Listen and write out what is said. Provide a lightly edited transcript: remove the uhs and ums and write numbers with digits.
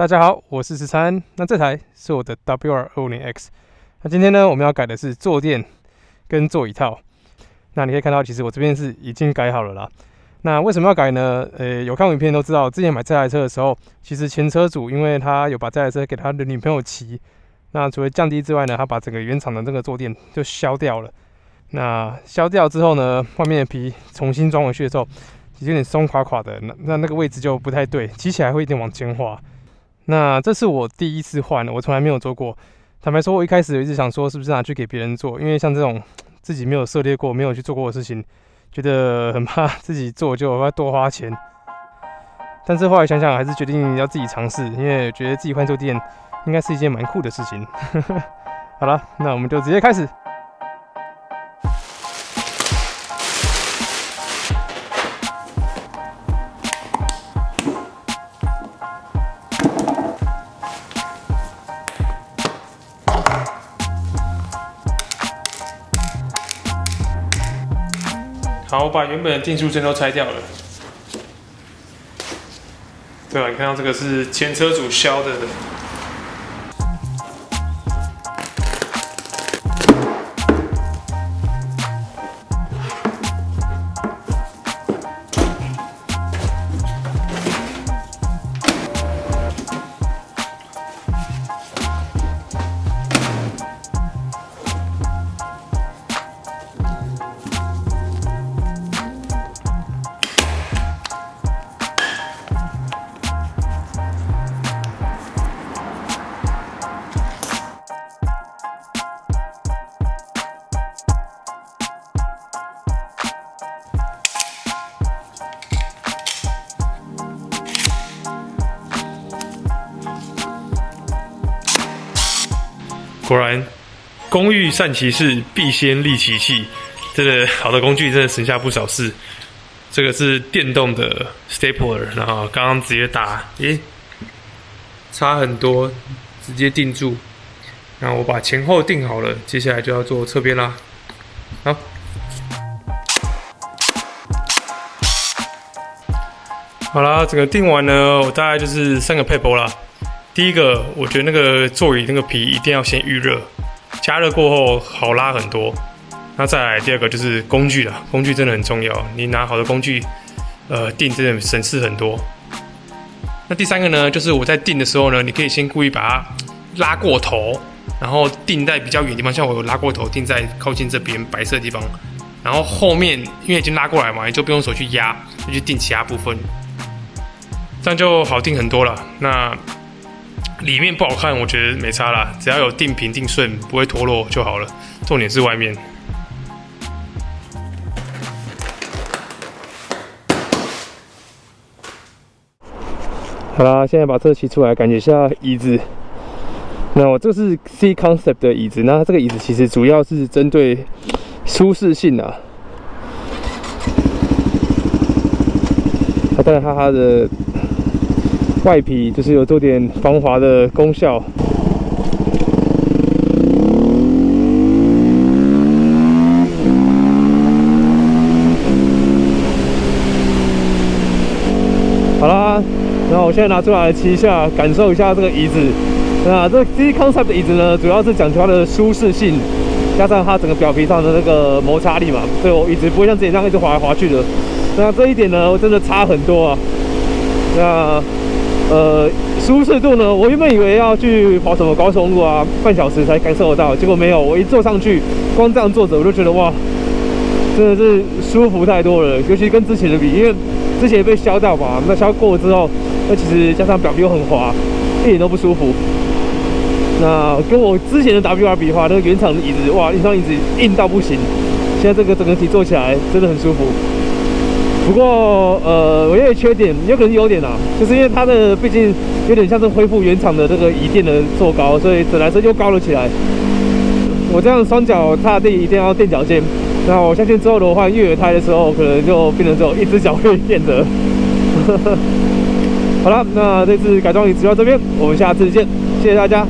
大家好，我是13。那这台是我的 WR250X。那今天呢，我们要改的是坐垫跟座椅套。那你可以看到，其实我这边是已经改好了啦。那为什么要改呢？有看我影片都知道，之前买这台车的时候，其实前车主因为他有把这台车给他的女朋友骑，那除了降低之外呢，他把整个原厂的这个坐垫就削掉了。那削掉之后呢，外面的皮重新装回去的时候，其实有点松垮垮的，那个位置就不太对，骑起来会有点往前滑。那这是我第一次换，我从来没有做过。坦白说，我一开始一直想说，是不是拿去给别人做，因为像这种自己没有涉猎过、没有去做过的事情，觉得很怕自己做就要多花钱。但是后来想想，还是决定要自己尝试，因为觉得自己换坐垫应该是一件蛮酷的事情。好了，那我们就直接开始。好，我把原本的定速针都拆掉了。对吧？你看到这个是前车主削的。果然，工欲善其事，必先利其器。真的好的工具，真的省下不少事。这个是电动的 stapler， 然后刚刚直接打，差很多，直接定住。然后我把前后定好了，接下来就要做侧边啦。好，好啦，整个定完呢，我大概就是3个配包啦。第一个，我觉得那个座椅那个皮一定要先预热，加热过后好拉很多。那再来第二个就是工具啦，工具真的很重要，你拿好的工具，定真的省事很多。那第三个呢，就是我在定的时候呢，你可以先故意把它拉过头，然后定在比较远的地方，像我有拉过头定在靠近这边白色的地方，然后后面因为已经拉过来嘛，你就不用手去压，就去定其他部分，这样就好定很多了。那里面不好看，我觉得没差啦，只要有定平定顺，不会脱落就好了。重点是外面。好啦，现在把车骑出来，感觉一下椅子。那我这是 C Concept 的椅子，那这个椅子其实主要是针对舒适性啊。当然它的外皮就是有做点防滑的功效。好啦，然后我现在拿出来骑一下，感受一下这个椅子。那这 C Concept 的椅子呢，主要是讲究它的舒适性，加上它整个表皮上的那个摩擦力嘛，所以我椅子不会像之前这样一直滑来滑去的。那这一点呢，真的差很多啊。那舒适度呢？我原本以为要去跑什么高速路啊，半小时才感受得到，结果没有。我一坐上去，光这样坐着，我就觉得哇，真的是舒服太多了。尤其跟之前的比，因为之前被削掉嘛，那削过之后，那其实加上表皮又很滑，一点都不舒服。那跟我之前的 WR 比的话，那个原厂的椅子，哇，那张椅子硬到不行。现在这个整个体坐起来真的很舒服。不过，我有点缺点，有可能是优点啦，就是因为它的毕竟有点像是恢复原厂的这个椅垫的坐高，所以整台车就高了起来。我这样双脚踏地一定要垫脚尖，那我相信之后的话，越野胎的时候，可能就变成只有一只脚可以垫着。好了，那这次改装椅子就到这边，我们下次见，谢谢大家。